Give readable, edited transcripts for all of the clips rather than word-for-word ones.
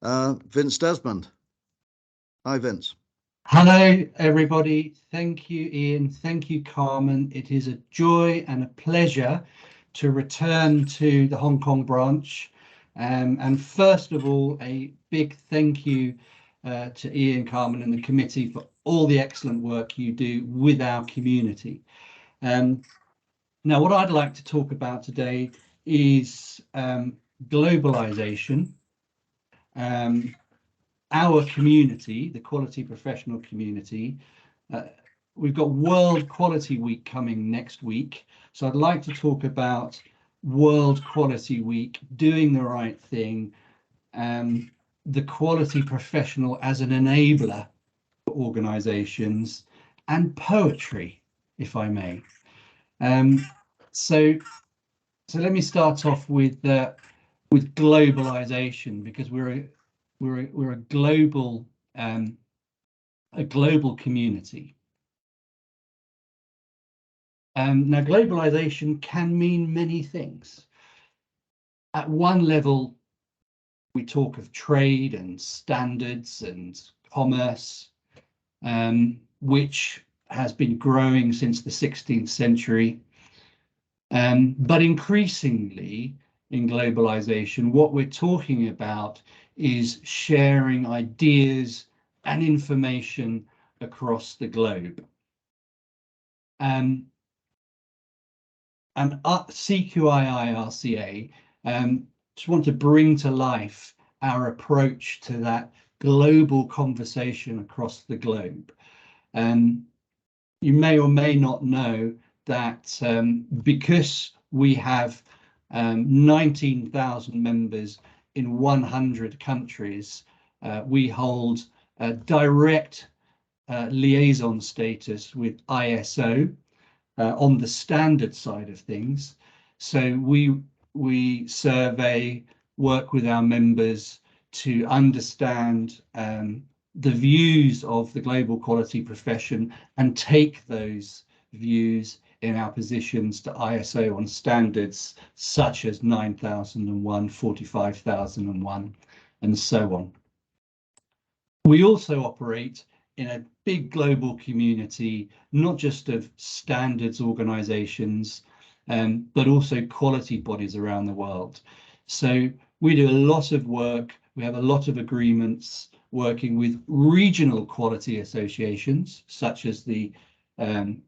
Vince Desmond. Hi, Vince. Hello, everybody. Thank you, Ian. Thank you, Carmen. It is a joy and a pleasure to return to the Hong Kong branch. And first of all, a big thank you to Ian, Carmen, and the committee for all the excellent work you do with our community. Now, what I'd like to talk about today is globalization. Our community, the quality professional community, we've got World Quality Week coming next week. So I'd like to talk about World Quality Week, doing the right thing, the quality professional as an enabler for organizations, and poetry, if I may. So let me start off with globalization, because we're a global community. Now, globalization can mean many things. At one level, we talk of trade and standards and commerce, which has been growing since the 16th century. But increasingly in globalization, what we're talking about is sharing ideas and information across the globe. And CQI RCA just want to bring to life our approach to that global conversation across the globe. You may or may not know that because we have 19,000 members in 100 countries, we hold a direct liaison status with ISO on the standard side of things. So we survey, work with our members to understand the views of the global quality profession and take those views in our positions to ISO on standards such as 9001, 45001, and so on. We also operate in a big global community, not just of standards organizations, but also quality bodies around the world. So we do a lot of work. We have a lot of agreements working with regional quality associations, such as the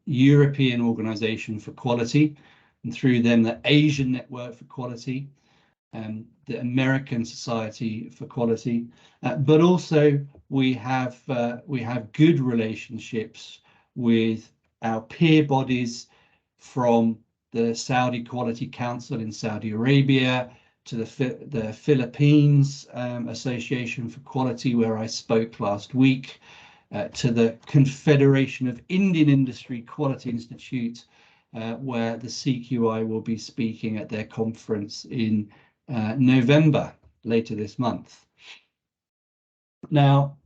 European Organization for Quality, and through them the Asian Network for Quality, the American Society for Quality, but also we have good relationships with our peer bodies, from the Saudi Quality Council in Saudi Arabia to the Philippines Association for Quality, where I spoke last week, to the Confederation of Indian Industry Quality Institute, where the CQI will be speaking at their conference in November, later this month. Now,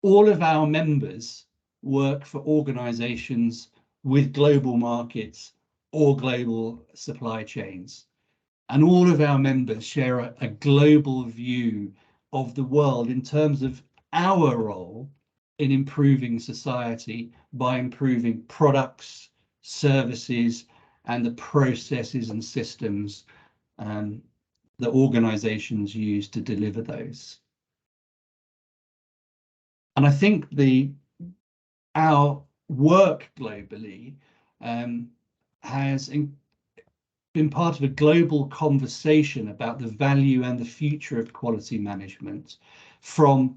all of our members work for organizations with global markets or global supply chains. And all of our members share a global view of the world in terms of our role in improving society by improving products, services, and the processes and systems that organizations use to deliver those. And I think our work globally has been part of a global conversation about the value and the future of quality management, from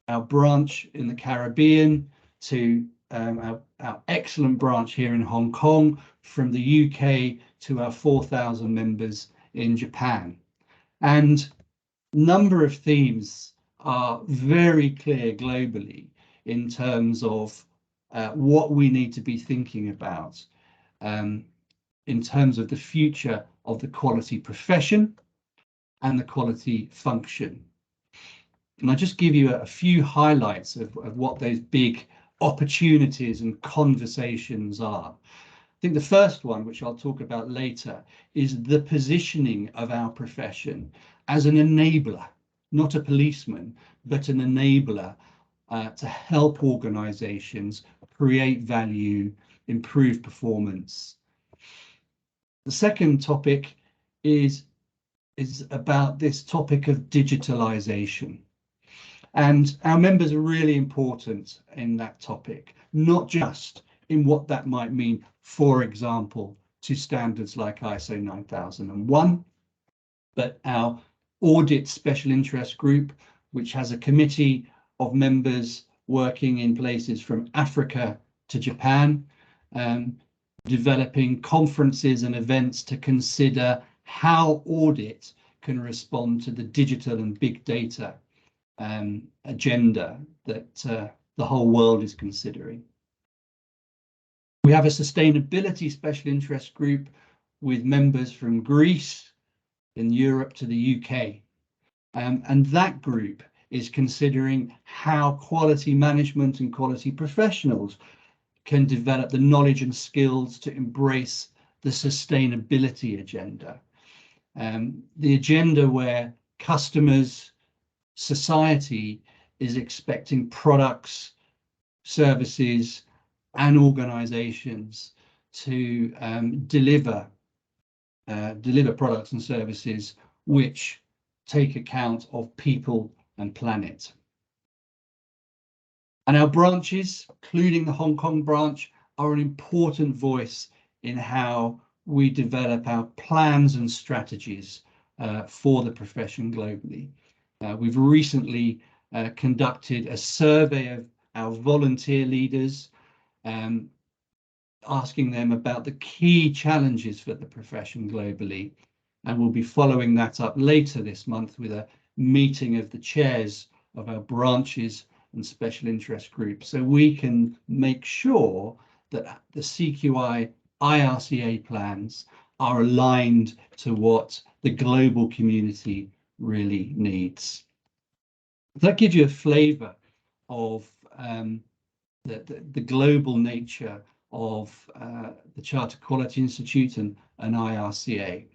our branch in the Caribbean to our excellent branch here in Hong Kong, from the UK to our 4,000 members in Japan. And a number of themes are very clear globally in terms of what we need to be thinking about in terms of the future of the quality profession and the quality function. And I'll just give you a few highlights of what those big opportunities and conversations are. I think the first one, which I'll talk about later, is the positioning of our profession as an enabler. not a policeman, but an enabler to help organizations create value, improve performance. The second topic is about this topic of digitalization. And our members are really important in that topic, not just in what that might mean, for example, to standards like ISO 9001, but our audit special interest group, which has a committee of members working in places from Africa to Japan, developing conferences and events to consider how audit can respond to the digital and big data agenda that the whole world is considering. We have a sustainability special interest group with members from Greece, in Europe to the UK. And that group is considering how quality management and quality professionals can develop the knowledge and skills to embrace the sustainability agenda. The agenda where customers, society is expecting products, services, and organizations to deliver products and services which take account of people and planet. And our branches, including the Hong Kong branch, are an important voice in how we develop our plans and strategies for the profession globally. We've recently conducted a survey of our volunteer leaders, asking them about the key challenges for the profession globally. And we'll be following that up later this month with a meeting of the chairs of our branches and special interest groups, so we can make sure that the CQI IRCA plans are aligned to what the global community really needs. That gives you a flavour of the global nature of the Charter Quality Institute and IRCA.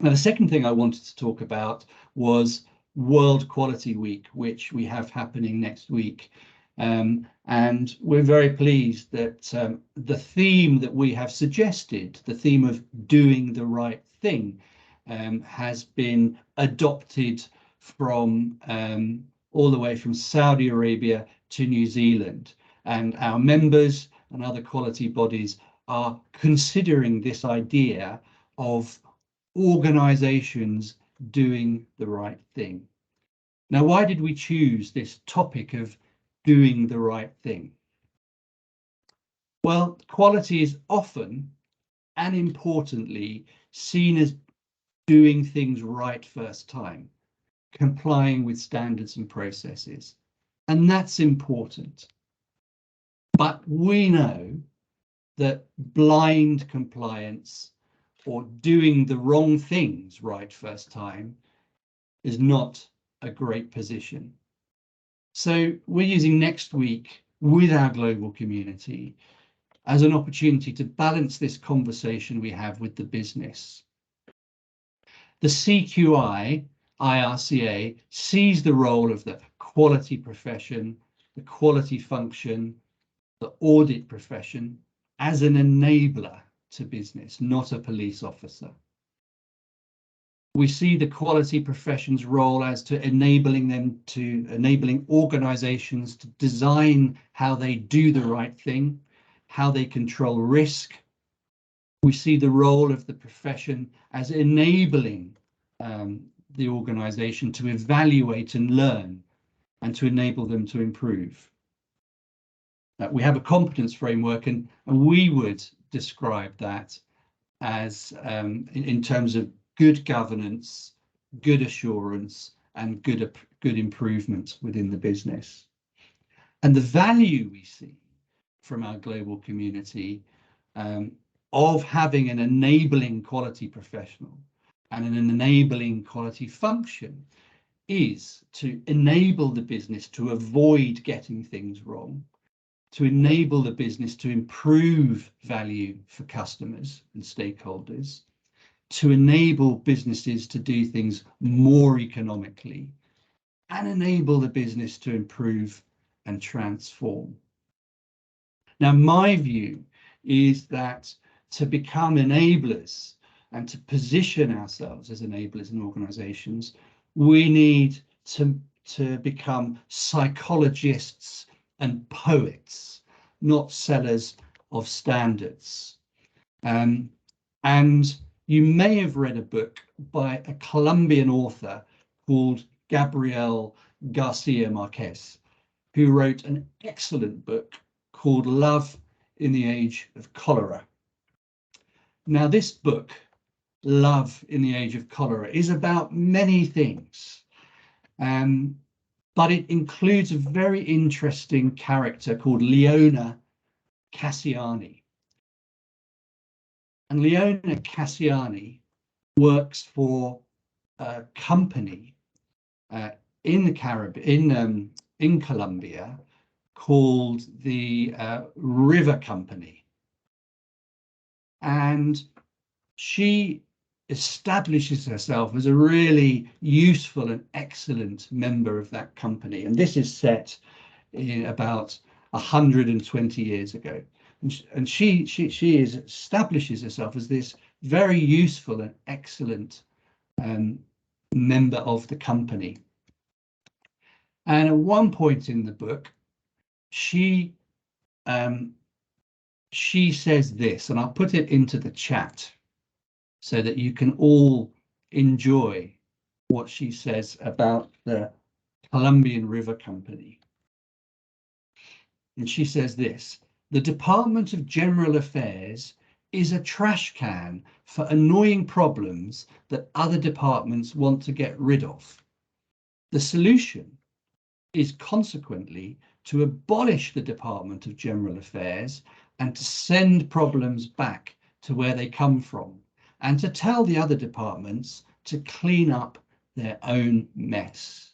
Now, the second thing I wanted to talk about was World Quality Week, which we have happening next week. And we're very pleased that the theme that we have suggested, the theme of doing the right thing, has been adopted from all the way from Saudi Arabia to New Zealand. And our members and other quality bodies are considering this idea of organizations doing the right thing. Now, why did we choose this topic of doing the right thing? Well, quality is often and importantly seen as doing things right first time, complying with standards and processes, and that's important. But we know that blind compliance or doing the wrong things right first time is not a great position. So we're using next week with our global community as an opportunity to balance this conversation we have with the business. The CQI IRCA sees the role of the quality profession, the quality function, the audit profession as an enabler to business, not a police officer. We see the quality profession's role as to enabling organizations to design how they do the right thing, how they control risk. We see the role of the profession as enabling the organization to evaluate and learn and to enable them to improve. We have a competence framework, and we would describe that as in terms of good governance, good assurance, and good improvement within the business. And the value we see from our global community of having an enabling quality professional and an enabling quality function is to enable the business to avoid getting things wrong, to enable the business to improve value for customers and stakeholders, to enable businesses to do things more economically and enable the business to improve and transform. Now, my view is that to become enablers and to position ourselves as enablers in organizations, we need to become psychologists and poets, not sellers of standards. And you may have read a book by a Colombian author called Gabriel Garcia Marquez, who wrote an excellent book called Love in the Age of Cholera. Now, this book, Love in the Age of Cholera, is about many things, but it includes a very interesting character called Leona Cassiani. And Leona Cassiani works for a company in the Caribbean, in Colombia, called the River Company. And she establishes herself as a really useful and excellent member of that company. And this is set in about 120 years ago. And she establishes herself as this very useful and excellent member of the company. And at one point in the book, she says this, and I'll put it into the chat so that you can all enjoy what she says about the Colombian River Company. And she says this: the Department of General Affairs is a trash can for annoying problems that other departments want to get rid of. The solution is consequently to abolish the Department of General Affairs and to send problems back to where they come from, and to tell the other departments to clean up their own mess.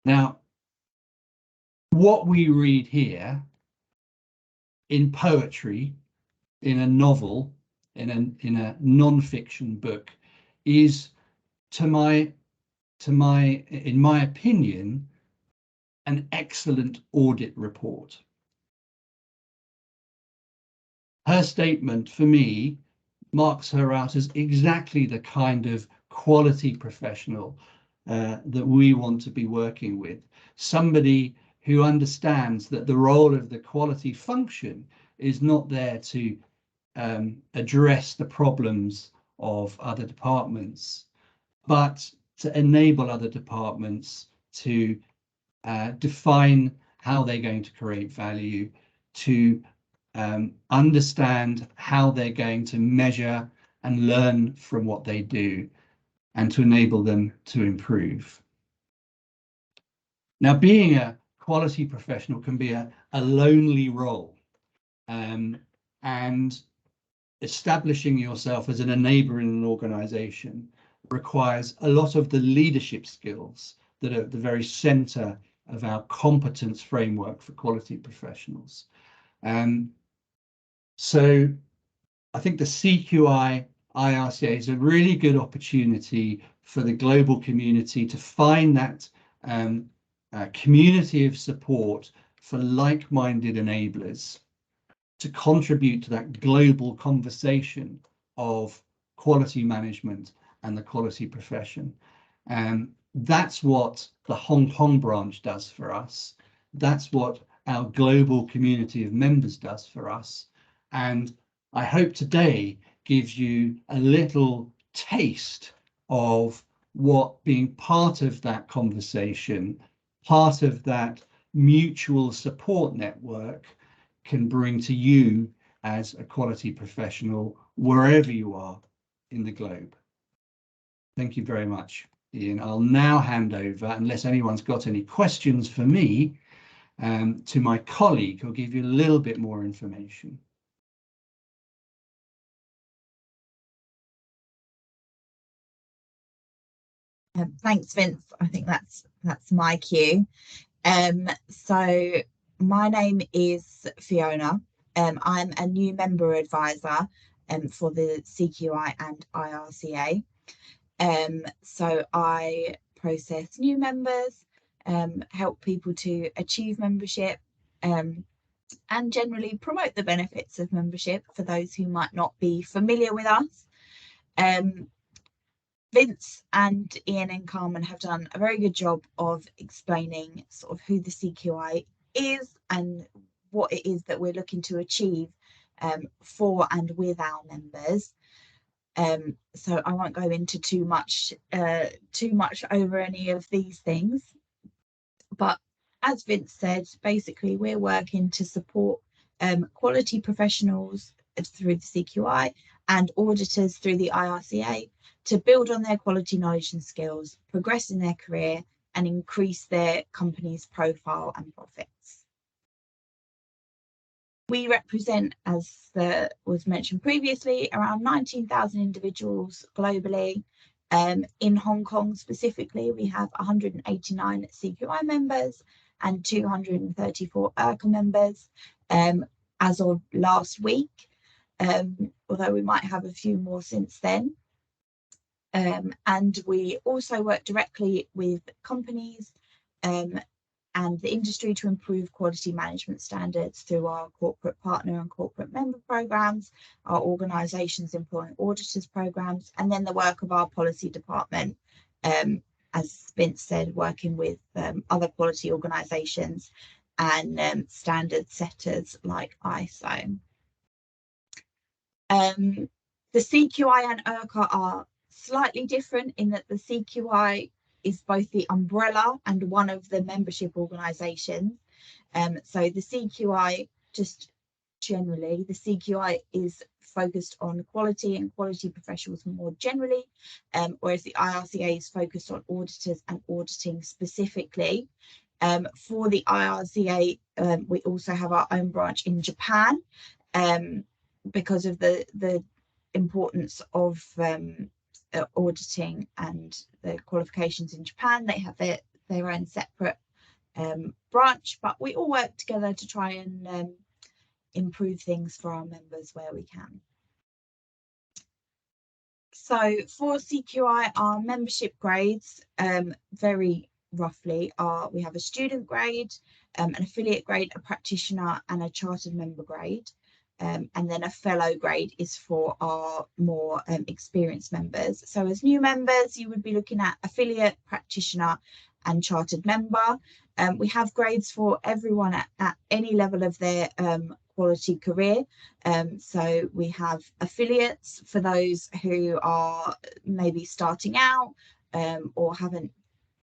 Now, what we read here in poetry, in a novel, in a non-fiction book, is, in my opinion, an excellent audit report. Her statement, for me, marks her out as exactly the kind of quality professional that we want to be working with. Somebody who understands that the role of the quality function is not there to address the problems of other departments, but to enable other departments to define how they're going to create value, to understand how they're going to measure and learn from what they do, and to enable them to improve. Now, being a quality professional can be a lonely role, and establishing yourself as an enabler in an organization requires a lot of the leadership skills that are at the very center of our competence framework for quality professionals. So I think the CQI IRCA is a really good opportunity for the global community to find that community of support for like-minded enablers to contribute to that global conversation of quality management and the quality profession. That's what the Hong Kong branch does for us. That's what our global community of members does for us. And I hope today gives you a little taste of what being part of that conversation, part of that mutual support network, can bring to you as a quality professional wherever you are in the globe. Thank you very much, Ian. I'll now hand over, unless anyone's got any questions for me, to my colleague who'll give you a little bit more information. Thanks, Vince. I think that's my cue. So my name is Fiona. I'm a new member advisor for the CQI and IRCA. So I process new members, help people to achieve membership, and generally promote the benefits of membership for those who might not be familiar with us. Vince and Ian and Carmen have done a very good job of explaining sort of who the CQI is and what it is that we're looking to achieve for and with our members. So I won't go into too much over any of these things, but as Vince said, basically we're working to support quality professionals through the CQI and auditors through the IRCA to build on their quality knowledge and skills, progress in their career, and increase their company's profile and profits. We represent, as was mentioned previously, around 19,000 individuals globally. In Hong Kong specifically, we have 189 CQI members and 234 IRCA members as of last week, although we might have a few more since then. And we also work directly with companies and the industry to improve quality management standards through our corporate partner and corporate member programs, our organisations employing auditors programs, and then the work of our policy department, as Vince said, working with other quality organisations and standard setters like ISO. The CQI and IRCA are slightly different in that the CQI is both the umbrella and one of the membership organisations. So the CQI, just generally, the CQI is focused on quality and quality professionals more generally, whereas the IRCA is focused on auditors and auditing specifically. For the IRCA, we also have our own branch in Japan because of the importance of auditing and the qualifications in Japan. They have their own separate branch, but we all work together to try and improve things for our members where we can. So for CQI, our membership grades, very roughly, we have a student grade, an affiliate grade, a practitioner, and a chartered member grade. And then a fellow grade is for our more experienced members. So as new members, you would be looking at affiliate, practitioner, and chartered member. We have grades for everyone at any level of their quality career. So we have affiliates for those who are maybe starting out or haven't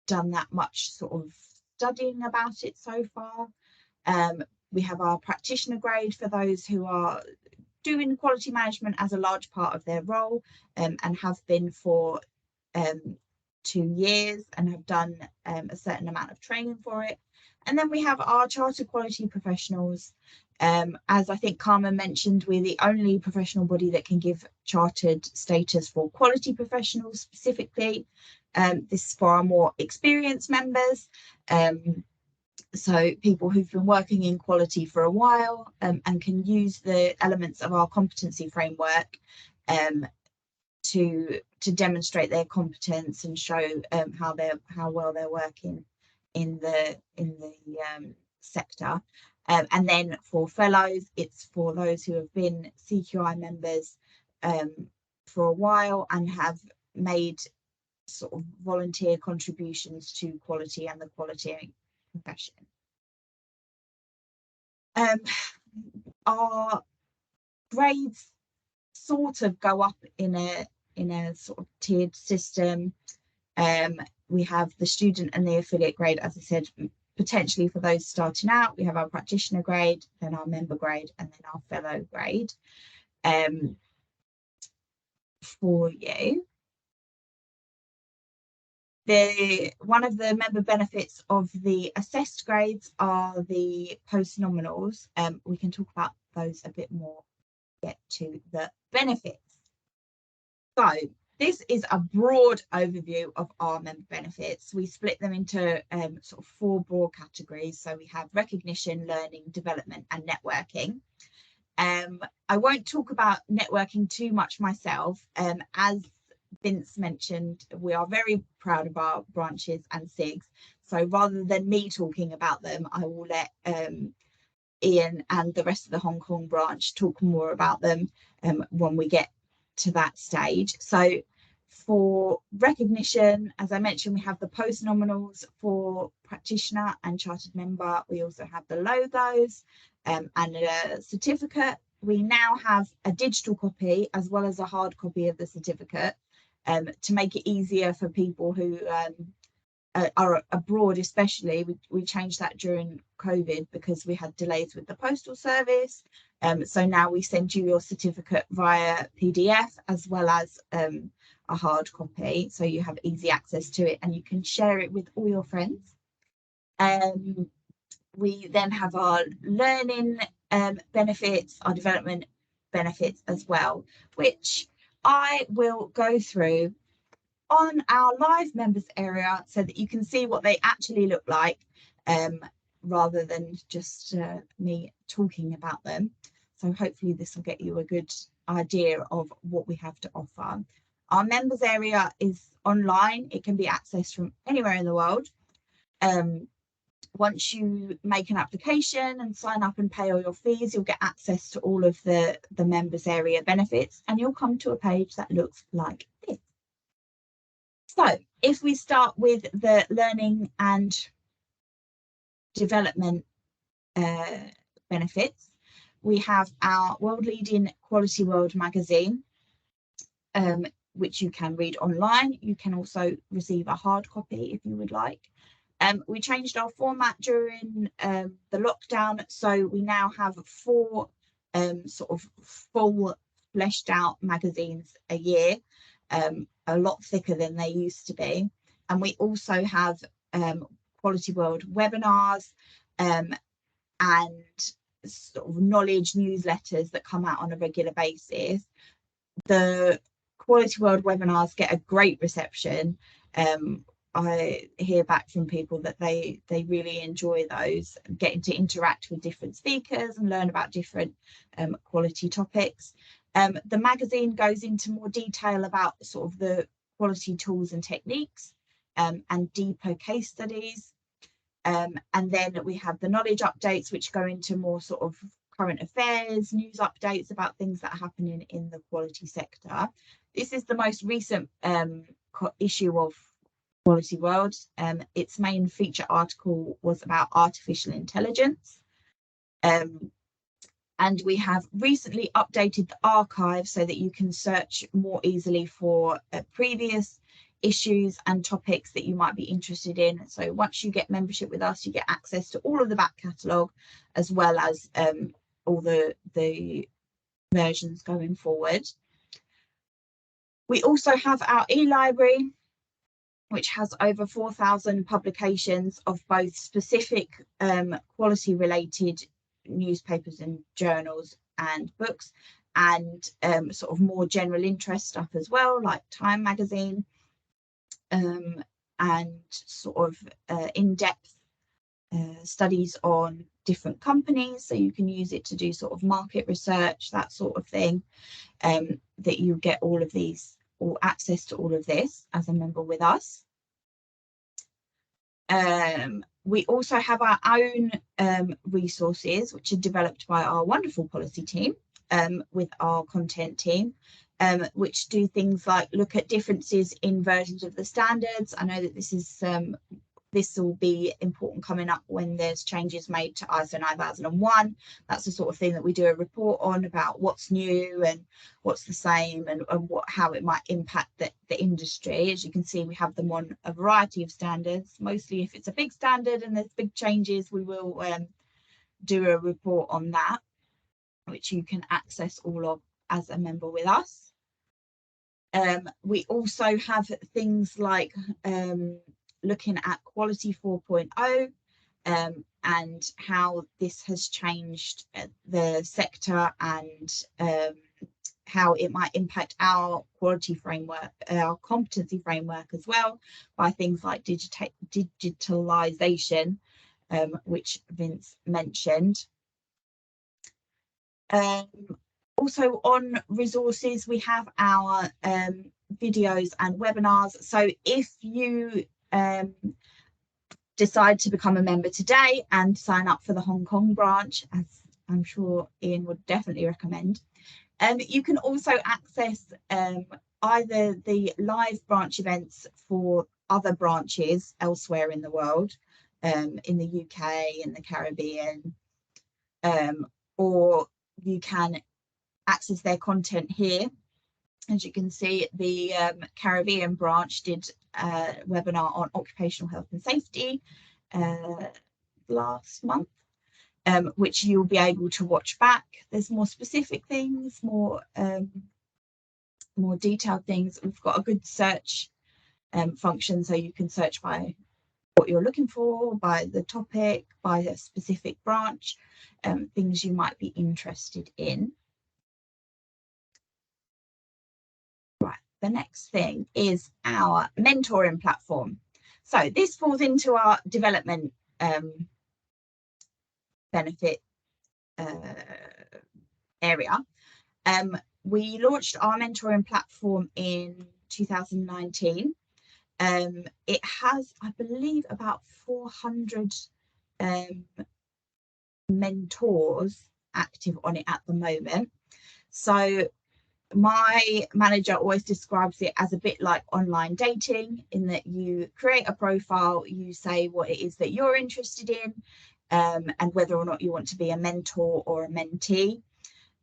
done that much sort of studying about it so far. We have our practitioner grade for those who are doing quality management as a large part of their role and have been for 2 years and have done a certain amount of training for it. And then we have our chartered quality professionals. As I think Carmen mentioned, we're the only professional body that can give chartered status for quality professionals specifically. This is for our more experienced members. So people who've been working in quality for a while and can use the elements of our competency framework to demonstrate their competence and show how well they're working in the sector. And then for fellows, it's for those who have been CQI members for a while and have made sort of volunteer contributions to quality and the quality profession. Our grades sort of go up in a sort of tiered system. We have the student and the affiliate grade, as I said, potentially for those starting out. We have our practitioner grade, then our member grade, and then our fellow grade for you. One of the member benefits of the assessed grades are the post-nominals. We can talk about those a bit more, get to the benefits. So this is a broad overview of our member benefits. We split them into sort of 4 broad categories. So we have recognition, learning, development, and networking. I won't talk about networking too much myself, as Vince mentioned, we are very proud of our branches and SIGs. So rather than me talking about them, I will let Ian and the rest of the Hong Kong branch talk more about them when we get to that stage. So for recognition, as I mentioned, we have the post nominals for practitioner and chartered member. We also have the logos and a certificate. We now have a digital copy as well as a hard copy of the certificate to make it easier for people who are abroad, especially. We changed that during COVID because we had delays with the postal service. So now we send you your certificate via PDF as well as a hard copy, so you have easy access to it and you can share it with all your friends. We then have our learning benefits, our development benefits as well, which I will go through on our live members area so that you can see what they actually look like, rather than just me talking about them. So hopefully this will get you a good idea of what we have to offer. Our members area is online. It can be accessed from anywhere in the world. Once you make an application and sign up and pay all your fees, you'll get access to all of the members area benefits, and you'll come to a page that looks like this. So if we start with the learning and development benefits, we have our world-leading Quality World magazine, which you can read online. You can also receive a hard copy if you would like. We changed our format during the lockdown, so we now have 4 sort of full fleshed out magazines a year, a lot thicker than they used to be. And we also have Quality World webinars and sort of knowledge newsletters that come out on a regular basis. The Quality World webinars get a great reception. I hear back from people that they really enjoy those, getting to interact with different speakers and learn about different quality topics. The magazine goes into more detail about sort of the quality tools and techniques and deeper case studies. And then we have the knowledge updates, which go into more sort of current affairs, news updates about things that are happening in the quality sector. This is the most recent issue of Quality World. Its main feature article was about artificial intelligence. And we have recently updated the archive so that you can search more easily for previous issues and topics that you might be interested in. So once you get membership with us, you get access to all of the back catalogue as well as all the versions going forward. We also have our e-library, which has over 4,000 publications of both specific quality related newspapers and journals and books, and sort of more general interest stuff as well, like Time magazine, and sort of in-depth studies on different companies, so you can use it to do sort of market research, that sort of thing, that you get all of these or access to all of this as a member with us. We also have our own resources, which are developed by our wonderful policy team with our content team, which do things like look at differences in versions of the standards. I know that this will be important coming up when there's changes made to ISO 9001. That's the sort of thing that we do a report on, about what's new and what's the same, and how it might impact the industry. As you can see, we have them on a variety of standards. Mostly if it's a big standard and there's big changes, we will do a report on that, which you can access all of as a member with us. We also have things like looking at Quality 4.0 and how this has changed the sector, and how it might impact our quality framework, our competency framework as well, by things like digitalization, which Vince mentioned. Also on resources, we have our videos and webinars. So if you decide to become a member today and sign up for the Hong Kong branch, as I'm sure Ian would definitely recommend, you can also access either the live branch events for other branches elsewhere in the world, in the UK, in the Caribbean, or you can access their content here. As you can see, the Caribbean branch did a webinar on occupational health and safety last month, which you'll be able to watch back. There's more specific things, more detailed things. We've got a good search function, so you can search by what you're looking for, by the topic, by a specific branch, things you might be interested in. Right, the next thing is our mentoring platform. So this falls into our development benefit area. We launched our mentoring platform in 2019. It has, I believe, about 400 mentors active on it at the moment. So my manager always describes it as a bit like online dating, in that you create a profile, you say what it is that you're interested in, and whether or not you want to be a mentor or a mentee,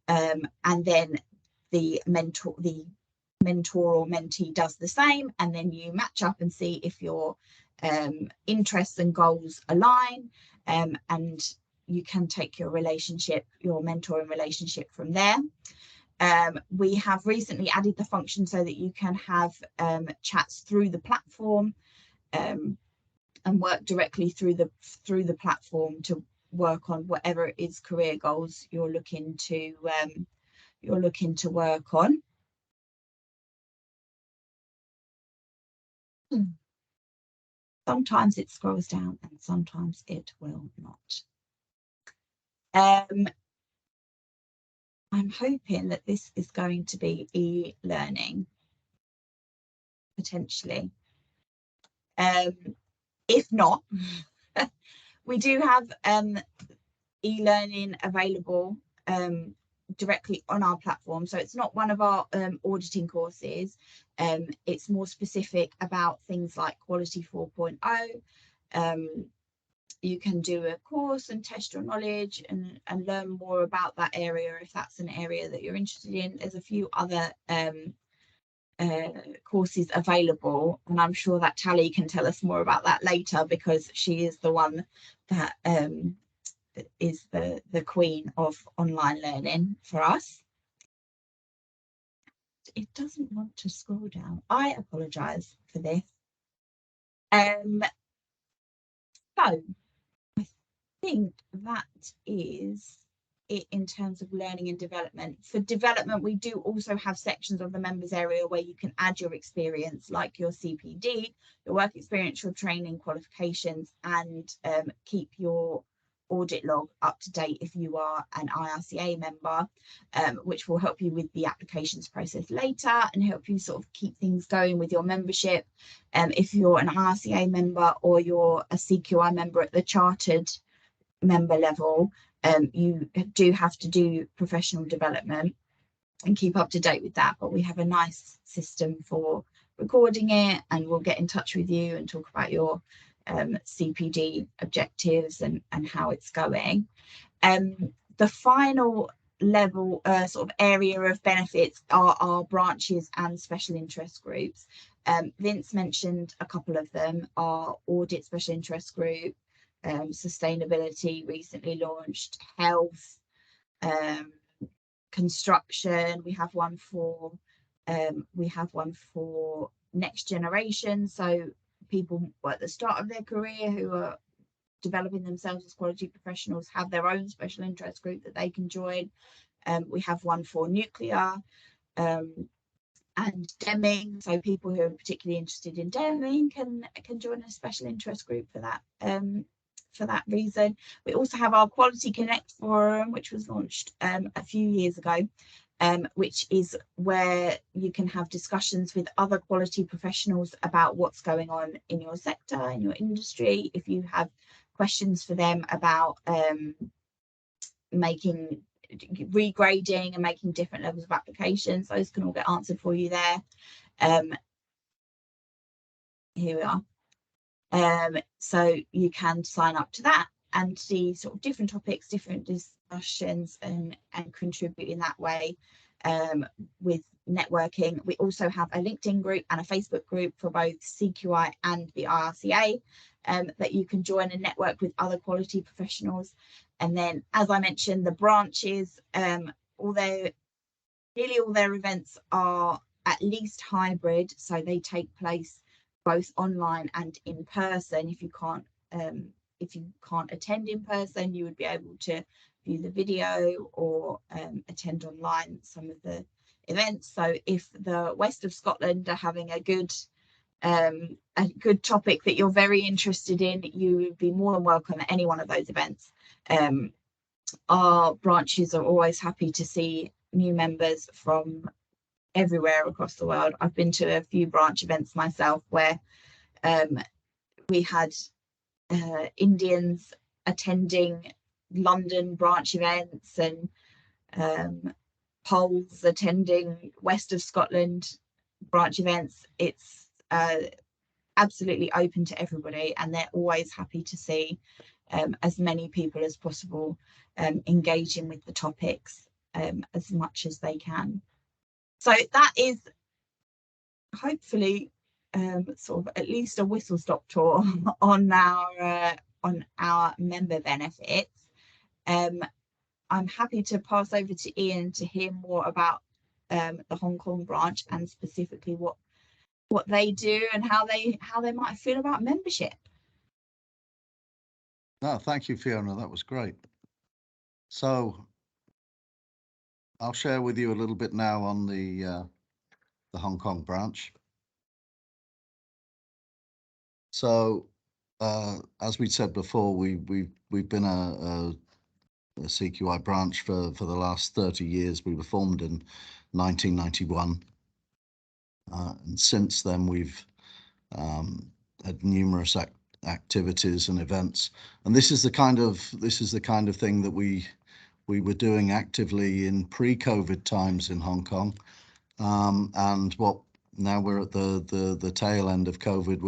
and then the mentor or mentee does the same, and then you match up and see if your interests and goals align, and you can take your mentoring relationship from there. We have recently added the function so that you can have chats through the platform, and work directly through the platform to work on whatever it is career goals you're looking to work on. Sometimes it scrolls down and sometimes it will not. I'm hoping that this is going to be e-learning, potentially. If not, we do have e-learning available directly on our platform. So it's not one of our auditing courses. It's more specific about things like Quality 4.0. You can do a course and test your knowledge and learn more about that area if that's an area that you're interested in. There's a few other courses available, and I'm sure that Tally can tell us more about that later, because she is the one that is the queen of online learning for us. It doesn't want to scroll down. I apologize for this. So I think that is it in terms of learning and development. For development, we do also have sections of the members area where you can add your experience, like your CPD, your work experience, your training qualifications, and keep your audit log up to date if you are an IRCA member, which will help you with the applications process later and help you sort of keep things going with your membership. If you're an IRCA member or you're a CQI member at the chartered member level, you do have to do professional development and keep up to date with that, but we have a nice system for recording it, and we'll get in touch with you and talk about your CPD objectives and how it's going. The final level sort of area of benefits are our branches and special interest groups. Vince mentioned a couple of them. Our audit special interest group, sustainability recently launched, health, construction. We have one for next generation, so people at the start of their career who are developing themselves as quality professionals have their own special interest group that they can join. We have one for nuclear and Deming, so people who are particularly interested in Deming can join a special interest group for that reason. We also have our Quality Connect forum, which was launched a few years ago, which is where you can have discussions with other quality professionals about what's going on in your sector, in your industry. If you have questions for them about making regrading and making different levels of applications, those can all get answered for you there. Here we are. So you can sign up to that and see sort of different topics, different discussions, and contribute in that way with networking. We also have a LinkedIn group and a Facebook group for both CQI and the IRCA that you can join and network with other quality professionals. And then, as I mentioned, the branches, nearly all their events are at least hybrid, so they take place both online and in person. If you can't attend in person, you would be able to view the video or attend online some of the events. So if the west of Scotland are having a good topic that you're very interested in, you would be more than welcome at any one of those events. Our branches are always happy to see new members from everywhere across the world. I've been to a few branch events myself where we had Indians attending London branch events and Poles attending west of Scotland branch events. It's absolutely open to everybody, and they're always happy to see as many people as possible engaging with the topics as much as they can. So that is hopefully sort of at least a whistle-stop tour on our member benefits. I'm happy to pass over to Ian to hear more about the Hong Kong branch and specifically what they do and how they might feel about membership. No, thank you, Fiona. That was great. So I'll share with you a little bit now on the Hong Kong branch. So as we said before, we've been a CQI branch for the last 30 years. We were formed in 1991, and since then we've had numerous activities and events. And this is the kind of thing that we were doing actively in pre-COVID times in Hong Kong, and what now we're at the tail end of COVID.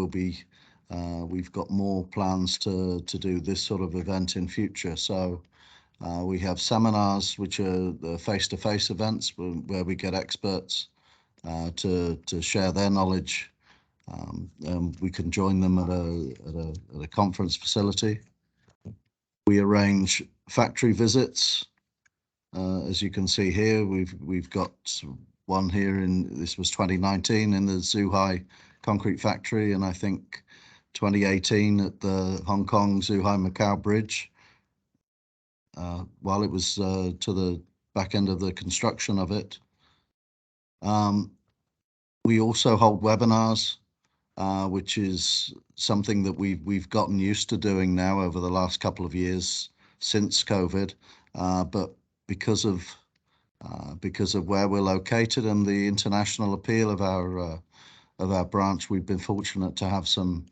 We've got more plans to do this sort of event in future. So we have seminars, which are the face-to-face events where we get experts to share their knowledge. We can join them at a conference facility. We arrange factory visits. As you can see here, we've got one here this was 2019 in the Zhuhai concrete factory, and I think 2018 at the Hong Kong Zhuhai Macau Bridge, while it was to the back end of the construction of it. We also hold webinars, which is something that we've gotten used to doing now over the last couple of years since COVID, but because of where we're located and the international appeal of our branch, we've been fortunate to have some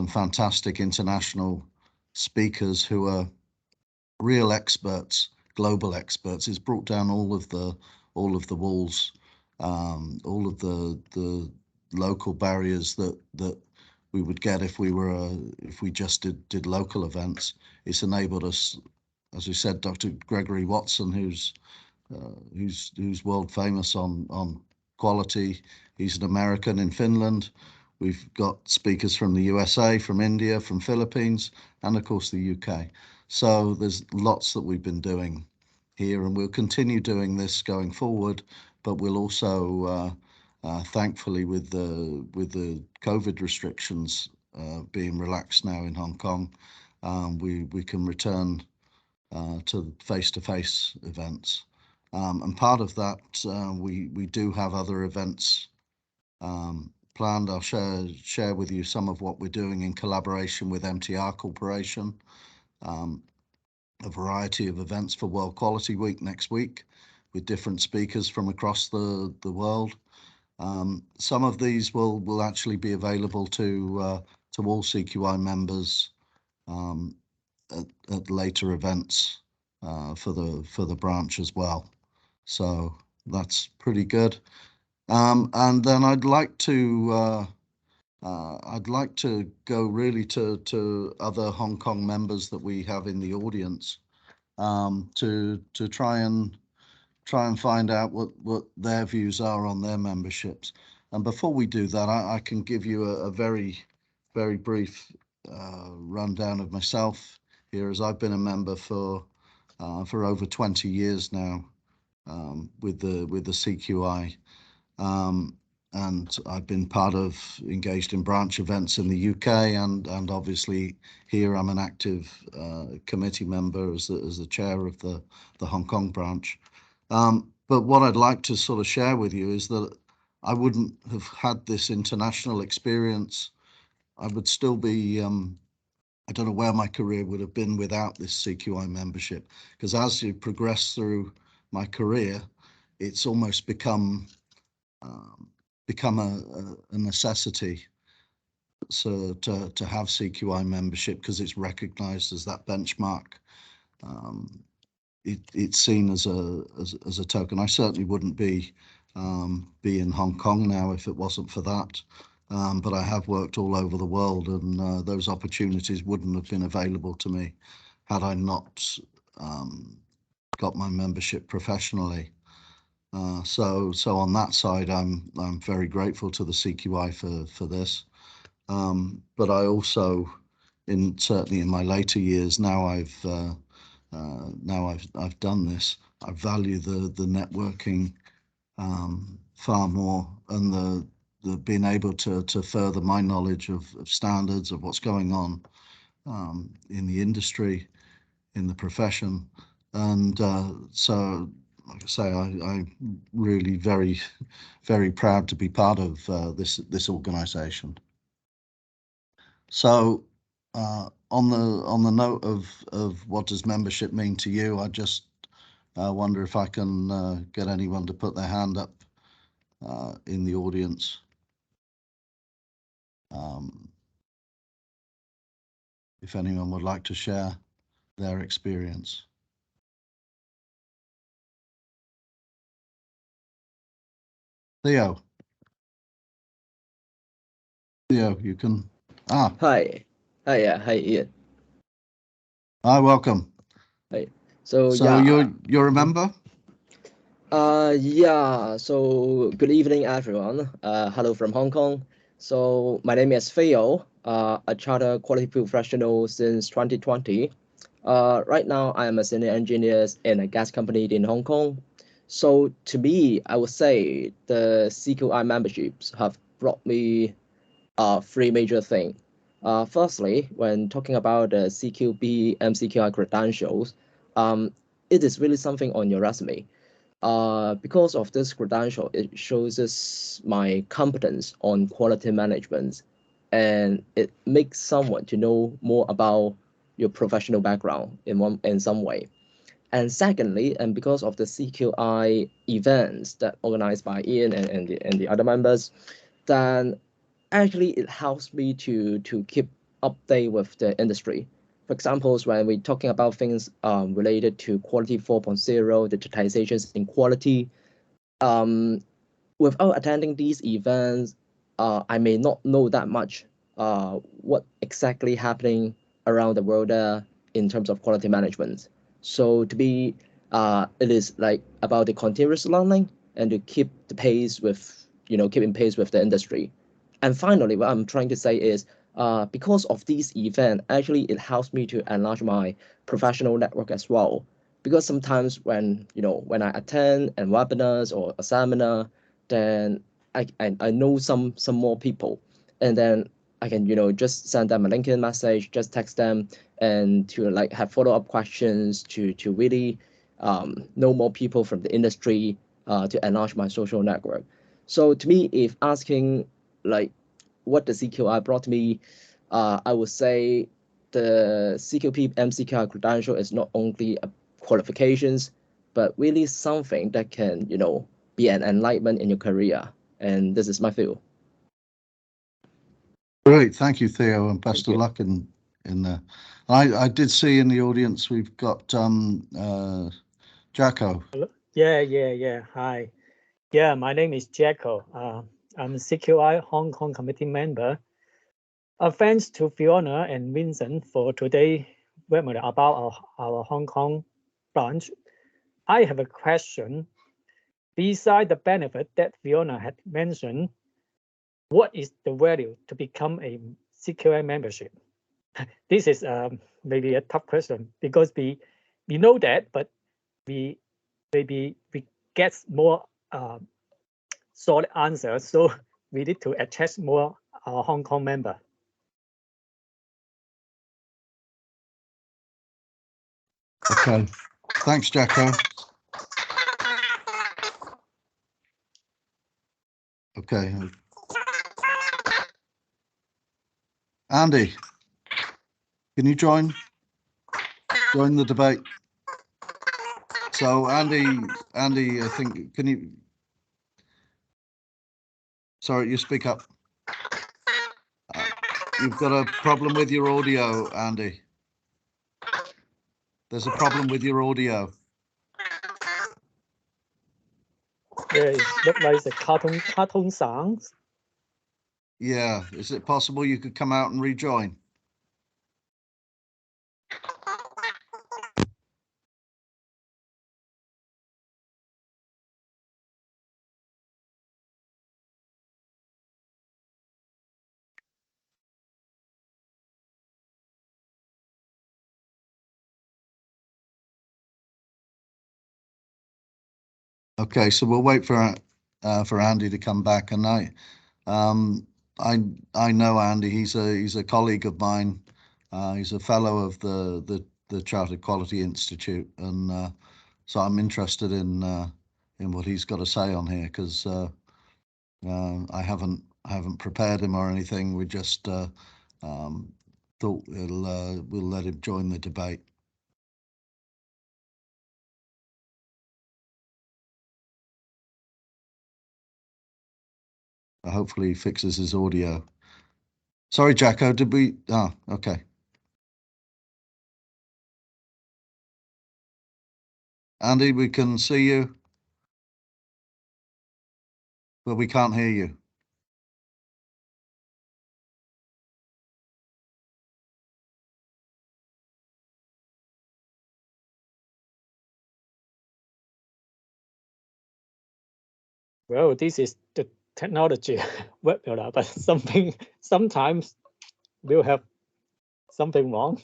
fantastic international speakers who are real experts, global experts. It's brought down all of the walls, all of the local barriers that we would get if we just did local events. It's enabled us, as we said, Dr. Gregory Watson, who's world famous on quality. He's an American in Finland. We've got speakers from the USA, from India, from Philippines, and of course the UK. So there's lots that we've been doing here, and we'll continue doing this going forward. But we'll also, thankfully, with the COVID restrictions being relaxed now in Hong Kong, we can return to face-to-face events. And part of that, we do have other events planned. I'll share with you some of what we're doing in collaboration with MTR Corporation. A variety of events for World Quality Week next week. different speakers from across the world. Some of these will actually be available to all CQI members at later events for the branch as well. So that's pretty good. And then I'd like to go really to other Hong Kong members that we have in the audience to try and find out what their views are on their memberships. And before we do that, I can give you a very brief rundown of myself here, as I've been a member for over 20 years now with the CQI. And I've been engaged in branch events in the UK, and obviously here I'm an active committee member as the chair of the Hong Kong branch. But what I'd like to sort of share with you is that I wouldn't have had this international experience. I would still be, I don't know where my career would have been without this CQI membership, because as you progress through my career, it's almost become a necessity so to have CQI membership, because it's recognized as that benchmark. It's seen as a token. I certainly wouldn't be in Hong Kong now if it wasn't for that. But I have worked all over the world, and those opportunities wouldn't have been available to me had I not got my membership professionally. So on that side, I'm very grateful to the CQI for this. But I also, certainly in my later years, now I've done this, I value the networking far more, and the being able to further my knowledge of standards, of what's going on in the industry, in the profession. And so, like I say, I'm really very proud to be part of this organization. So on the note of what does membership mean to you, I just wonder if I can get anyone to put their hand up in the audience. If anyone would like to share their experience. Theo, you can. Hi. Yeah. Hi, Ian. Hi, welcome. Hi. So yeah, you're a member? Yeah. So good evening, everyone. Hello from Hong Kong. So my name is Theo. A charter quality professional since 2020. Right now I am a senior engineer in a gas company in Hong Kong. So to me, I would say the CQI memberships have brought me three major things. Firstly, when talking about the CQB MCQI credentials, it is really something on your resume. Because of this credential, it shows us my competence on quality management, and it makes someone to know more about your professional background in some way. And secondly, and because of the CQI events that organized by Ian and the other members, then actually it helps me to keep update with the industry. For example, when we're talking about things related to quality 4.0, digitizations in quality, without attending these events, I may not know that much what exactly happening around the world in terms of quality management. So to be, it is like about the continuous learning and to keep the pace with, keeping pace with the industry. And finally, what I'm trying to say is, because of these events, actually it helps me to enlarge my professional network as well. Because sometimes when I attend a webinars or a seminar, then I know some more people, and then I can just send them a LinkedIn message, just text them, and to like have follow-up questions to really know more people from the industry to enlarge my social network. So to me, if asking like what the CQI brought me, I would say the CQP MCQI credential is not only a qualifications, but really something that can, be an enlightenment in your career. And this is my view. Great, thank you, Theo, and best Thank of you. luck in there. I did see in the audience we've got Jacko. Yeah. Hi. Yeah, my name is Jacko. I'm a CQI Hong Kong committee member. Thanks to Fiona and Vincent for today's webinar about our Hong Kong branch. I have a question. Beside the benefit that Fiona had mentioned, what is the value to become a CQI membership? This is maybe a tough question because we know that, but we get more solid answers. So we need to attract more Hong Kong member. Okay, thanks, Jacko. Okay, Andy, can you join the debate? So Andy, I think, can you? Sorry, you speak up. You've got a problem with your audio, Andy. There's a problem with your audio. Yeah, it looks like the cartoon sounds. Yeah, is it possible you could come out and rejoin? Okay, so we'll wait for Andy to come back, and I know Andy. He's a colleague of mine. He's a fellow of the Chartered Quality Institute, and so I'm interested in what he's got to say on here, because I haven't prepared him or anything. We just thought we'll let him join the debate. Hopefully he fixes his audio. Sorry, Jacko, did we? Oh, okay. Andy, we can see you, but we can't hear you. Well, this is the technology webinar, but sometimes we'll have something wrong.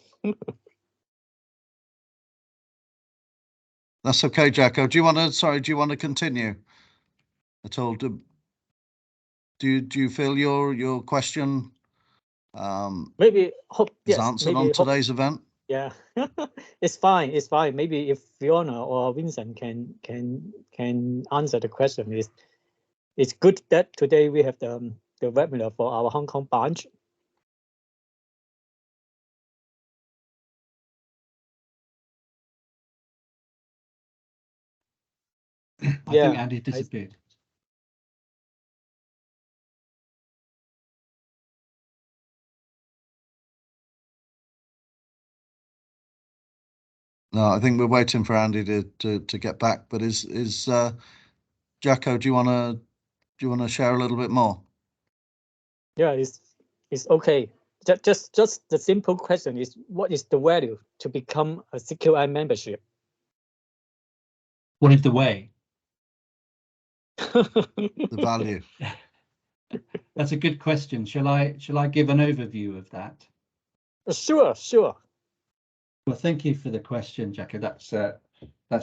That's okay, Jacko. Do you want to continue at all? Do you feel your question Maybe hope is yes. answered Maybe on today's event? Yeah, it's fine. It's fine. Maybe if Fiona or Vincent can answer the question, it's good that today we have the webinar for our Hong Kong branch. I think Andy disappeared. No, I think we're waiting for Andy to get back. But is Jacko? Do you want to share a little bit more? Yeah, it's okay. Just the simple question is, what is the value to become a CQI membership? What is the way? The value. That's a good question. Shall I give an overview of that? Sure. Well, thank you for the question, Jacko. That's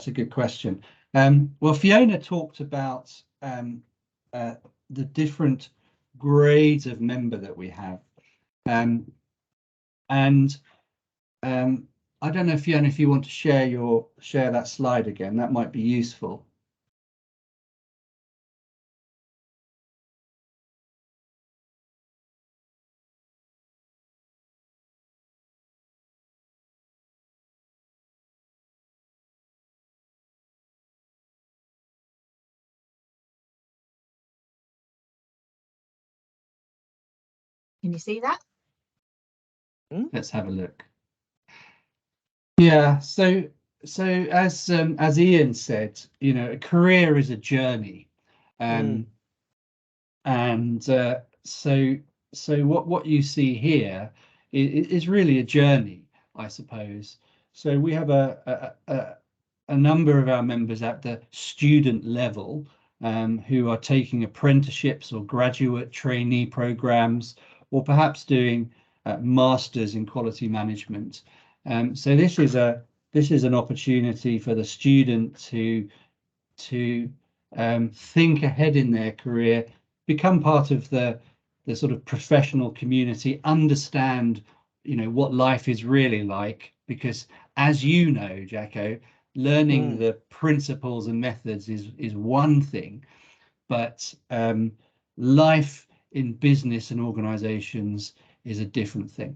a good question. Well, Fiona talked about the different grades of member that we have, and I don't know, Fiona, if you want to share that slide again, that might be useful. Can you see that? Let's have a look. Yeah, so as Ian said, you know, a career is a journey, and so what you see here is really a journey, I suppose. So we have a number of our members at the student level who are taking apprenticeships or graduate trainee programs, or perhaps doing masters in quality management. So this is an opportunity for the student to think ahead in their career, become part of the sort of professional community, understand, you know, what life is really like, because as you know, Jacko, learning the principles and methods is one thing, but life in business and organizations is a different thing.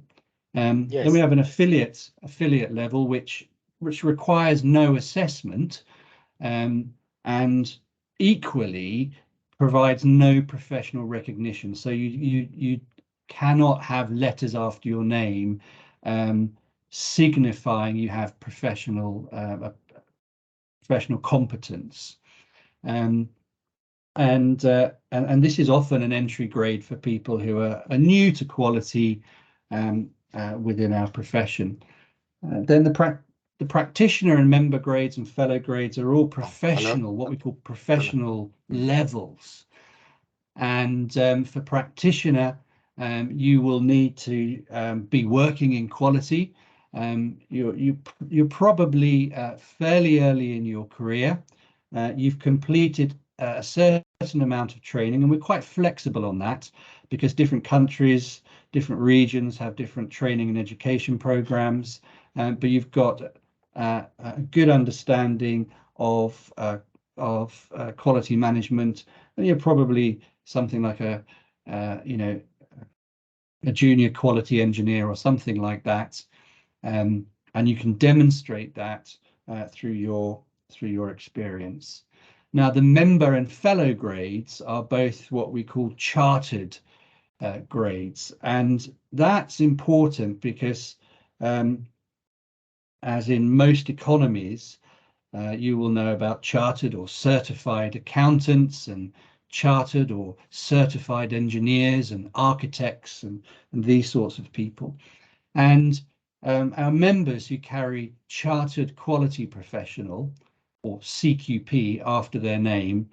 Then we have an affiliate level, which requires no assessment, and equally provides no professional recognition. So you cannot have letters after your name signifying you have professional competence. And this is often an entry grade for people who are new to quality within our profession. Then the practitioner and member grades and fellow grades are all professional, what we call professional levels. And for practitioner, you will need to be working in quality. You're probably fairly early in your career. You've completed a certain amount of training, and we're quite flexible on that because different countries, different regions have different training and education programs. But you've got a good understanding of quality management, and you're probably something like a junior quality engineer or something like that, and you can demonstrate that through your experience. Now, the member and fellow grades are both what we call chartered grades, and that's important because as in most economies, you will know about chartered or certified accountants and chartered or certified engineers and architects and these sorts of people. And our members who carry chartered quality professional or CQP after their name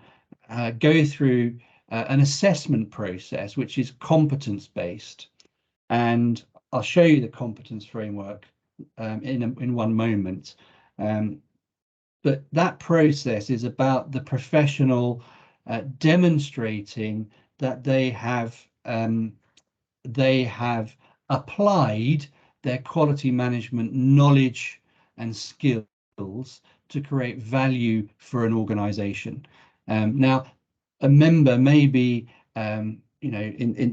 go through an assessment process which is competence based. And I'll show you the competence framework in one moment. But that process is about the professional demonstrating that they have applied their quality management knowledge and skills to create value for an organization. Now, a member may be in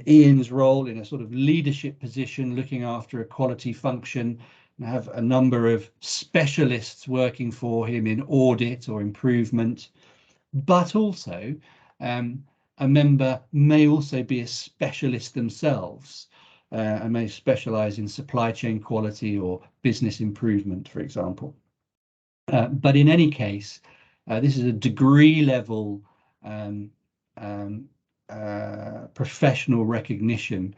Ian's role in a sort of leadership position, looking after a quality function, and have a number of specialists working for him in audit or improvement. But also, a member may also be a specialist themselves and may specialize in supply chain quality or business improvement, for example. But in any case, this is a degree level professional recognition,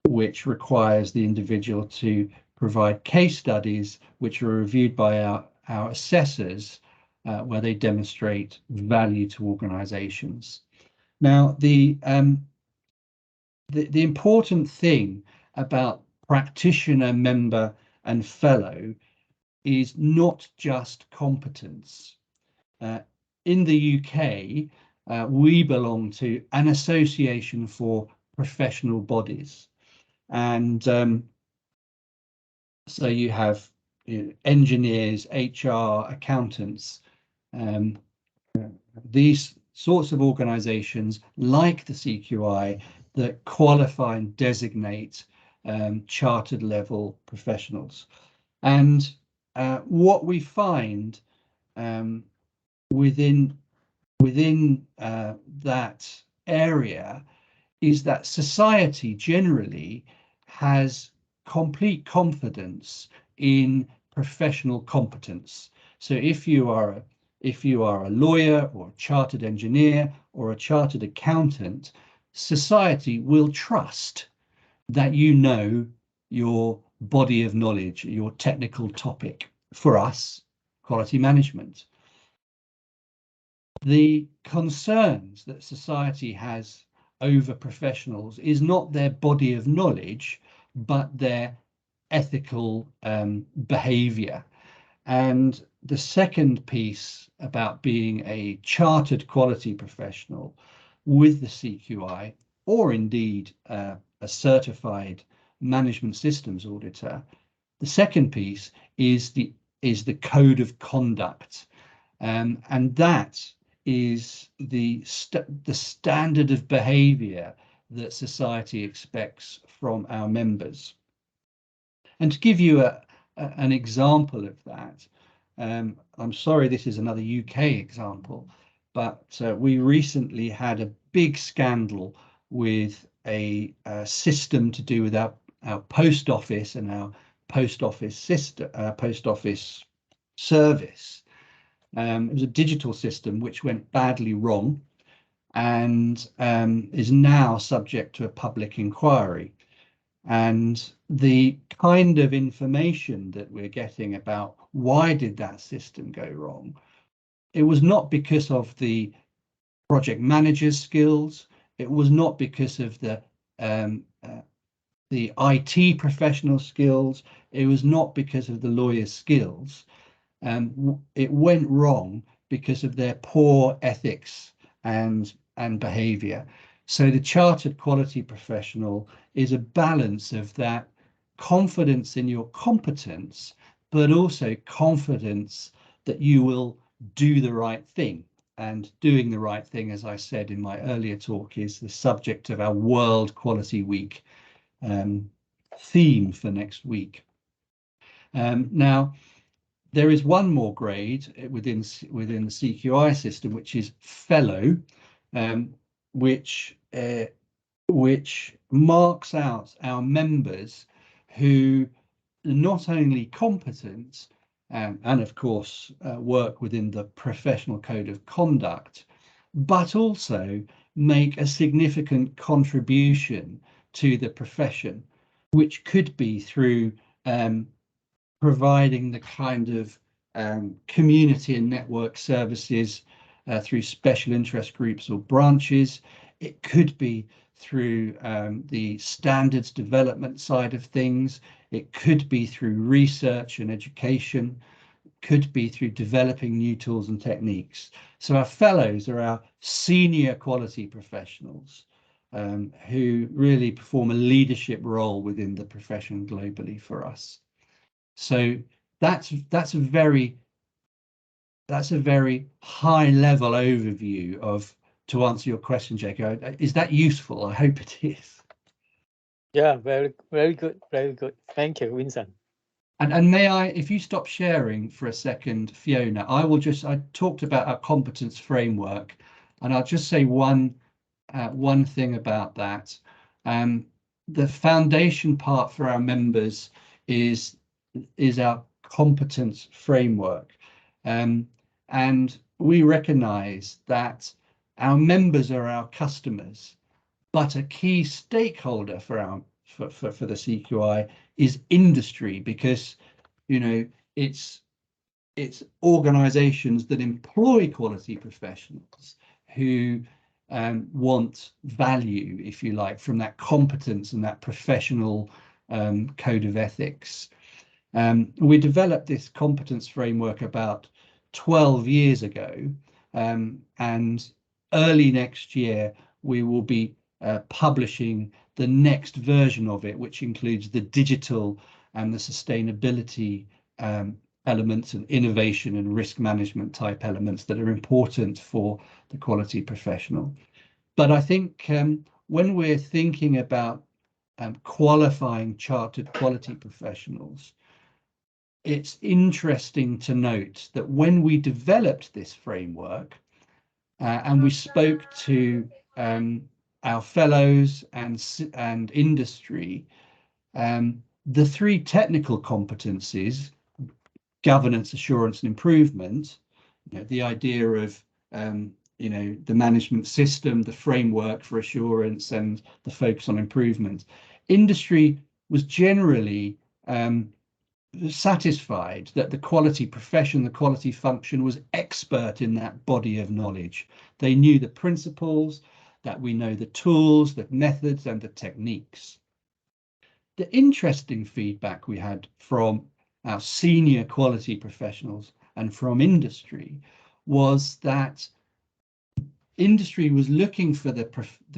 which requires the individual to provide case studies which are reviewed by our assessors, where they demonstrate value to organizations. Now, the important thing about practitioner, member, and fellow is not just competence. In the UK, we belong to an association for professional bodies. And so you have engineers, HR, accountants, these sorts of organizations like the CQI that qualify and designate chartered level professionals. And what we find within that area is that society generally has complete confidence in professional competence. So if you are a lawyer or a chartered engineer or a chartered accountant, society will trust that you know your body of knowledge, your technical topic. For us, quality management. The concerns that society has over professionals is not their body of knowledge, but their ethical behavior. And the second piece about being a chartered quality professional with the CQI, or indeed a certified management systems auditor, the second piece is the code of conduct, and that is the standard of behavior that society expects from our members. And to give you an example of that, I'm sorry this is another UK example, but we recently had a big scandal with a system to do with our post office and our post office service. It was a digital system which went badly wrong and is now subject to a public inquiry. And the kind of information that we're getting about why did that system go wrong, it was not because of the project manager's skills, it was not because of the IT professional skills, it was not because of the lawyer's skills. It went wrong because of their poor ethics and behavior. So the chartered quality professional is a balance of that confidence in your competence, but also confidence that you will do the right thing. And doing the right thing, as I said in my earlier talk, is the subject of our World Quality Week theme for next week. Now, there is one more grade within the CQI system, which is fellow, which marks out our members who are not only competent and of course work within the professional code of conduct, but also make a significant contribution to the profession, which could be through providing the kind of community and network services through special interest groups or branches. It could be through the standards development side of things. It could be through research and education. It could be through developing new tools and techniques. So our fellows are our senior quality professionals who really perform a leadership role within the profession globally for us. So that's a very high level overview of, to answer your question, Jacob. Is that useful? I hope it is. Yeah, very good, very good. Thank you, Vincent. And may I, if you stop sharing for a second, Fiona, I talked about our competence framework, and I'll just say one thing about that. The foundation part for our members is our competence framework. And we recognize that our members are our customers, but a key stakeholder for the CQI is industry, because it's organizations that employ quality professionals who want value, if you like, from that competence and that professional code of ethics. We developed this competence framework about 12 years ago, and early next year we will be publishing the next version of it, which includes the digital and the sustainability elements and innovation and risk management type elements that are important for the quality professional. But I think when we're thinking about qualifying chartered quality professionals, it's interesting to note that when we developed this framework and we spoke to our fellows and industry, the three technical competencies, governance, assurance, and improvement, the idea of the management system, the framework for assurance, and the focus on improvement. Industry was generally satisfied that the quality profession, the quality function was expert in that body of knowledge. They knew the principles, that we know the tools, the methods, and the techniques. The interesting feedback we had from our senior quality professionals and from industry was that industry was looking for the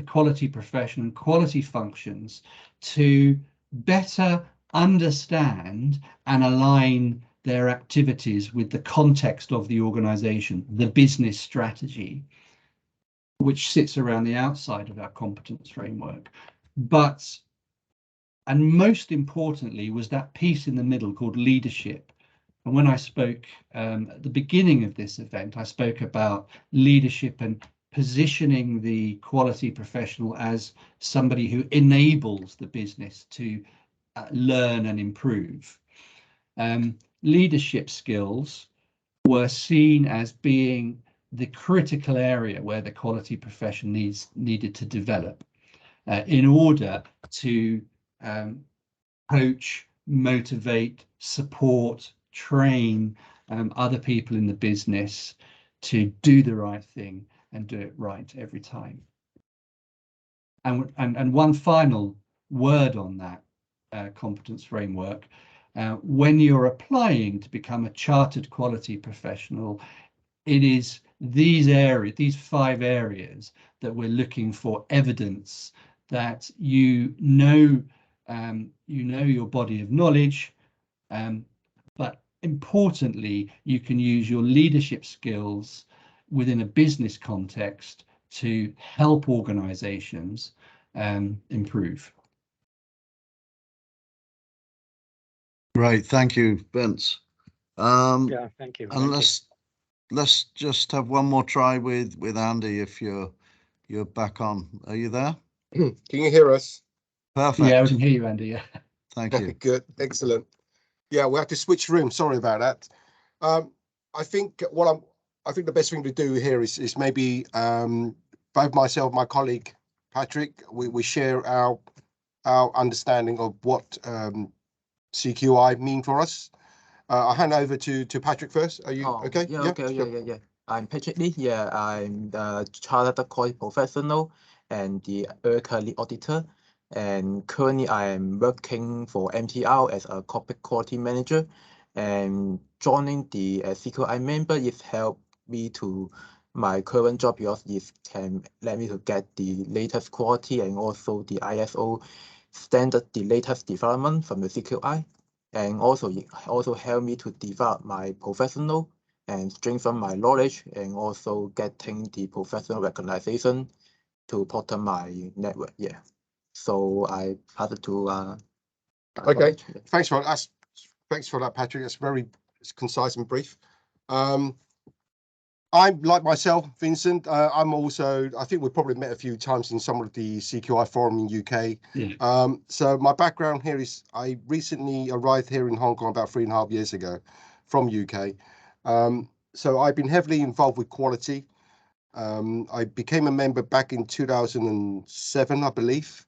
quality profession and quality functions to better understand and align their activities with the context of the organization, the business strategy, which sits around the outside of our competence framework. And most importantly was that piece in the middle called leadership. And when I spoke at the beginning of this event, I spoke about leadership and positioning the quality professional as somebody who enables the business to learn and improve. Leadership skills were seen as being the critical area where the quality profession needed to develop in order to coach, motivate, support, train other people in the business to do the right thing and do it right every time. And one final word on that competence framework, when you're applying to become a chartered quality professional, it is these areas, these 5 areas that we're looking for evidence that you know your body of knowledge, but importantly, you can use your leadership skills within a business context to help organizations improve. Great, thank you, Vince. Yeah, thank you. And let's just have one more try with Andy if you're back on. Are you there? Can you hear us? Perfect. Yeah, we can hear you, Andy. Yeah. Thank you. Good, excellent. Yeah, we have to switch rooms. Sorry about that. I think the best thing to do here is maybe both myself, my colleague Patrick, we share our understanding of what CQI mean for us. I'll hand over to Patrick first. Are you okay? Yeah, okay. I'm Patrick Lee. Yeah, I'm the chartered quality professional and the ERCA lead auditor. And currently I am working for MTR as a corporate quality manager, and joining the CQI member it helped me to my current job because it can let me to get the latest quality and also the ISO standard, the latest development from the CQI. And also it also helped me to develop my professional and strengthen my knowledge and also getting the professional recognition to portal my network. Yeah. So I pass it to okay. Thanks for that, Patrick. It's very concise and brief. I'm like myself, Vincent. I'm also, I think we've probably met a few times in some of the CQI forum in UK. Yeah. So my background here is I recently arrived here in Hong Kong about 3.5 years ago from UK. So I've been heavily involved with quality. I became a member back in 2007, I believe.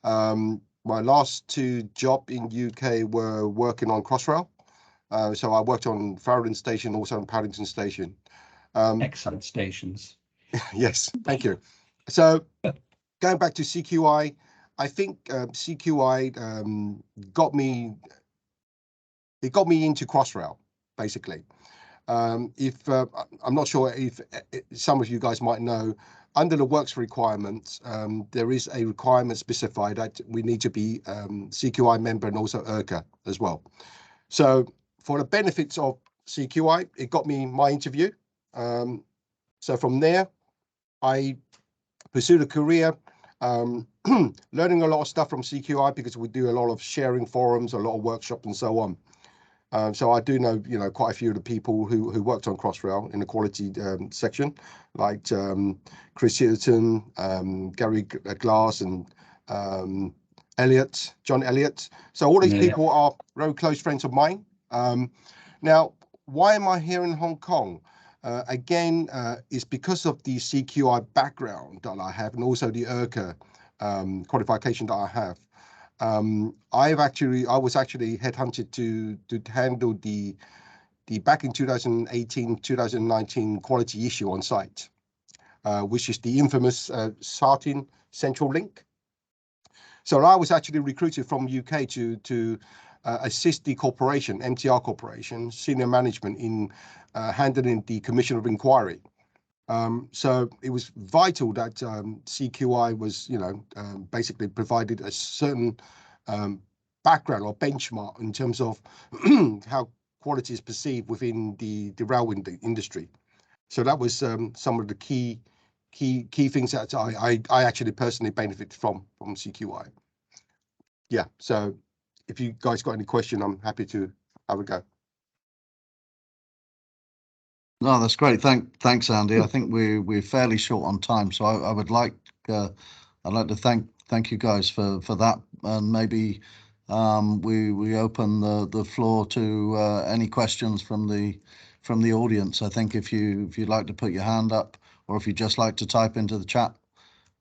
My last 2 jobs in UK were working on Crossrail. So I worked on Farringdon Station, also on Paddington Station. Excellent stations. Yes, thank you. So going back to CQI, I think CQI got me into Crossrail, basically. I'm not sure if some of you guys might know, under the works requirements, there is a requirement specified that we need to be CQI member and also ERCA as well. So for the benefits of CQI, it got me my interview. So from there, I pursued a career, learning a lot of stuff from CQI because we do a lot of sharing forums, a lot of workshops and so on. So I do know, quite a few of the people who worked on Crossrail in the quality section, like Chris Hitterton, Gary Glass, and John Elliott. So all these people are very close friends of mine. Now, why am I here in Hong Kong? Again, it's because of the CQI background that I have, and also the IRCA qualification that I have. I was actually headhunted to handle the back in 2018-2019 quality issue on site, which is the infamous Sartin Central Link. So I was actually recruited from UK to assist the corporation, MTR Corporation, senior management in handling the Commission of Inquiry. So it was vital that CQI was, basically provided a certain background or benchmark in terms of how quality is perceived within the railway industry. So that was some of the key things that I actually personally benefited from CQI. Yeah. So if you guys got any question, I'm happy to have a go. No, that's great. Thanks, Andy. I think we're fairly short on time, so I would like I'd like to thank you guys for that, and maybe we open the floor to any questions from the audience. I think if you'd like to put your hand up, or if you'd just like to type into the chat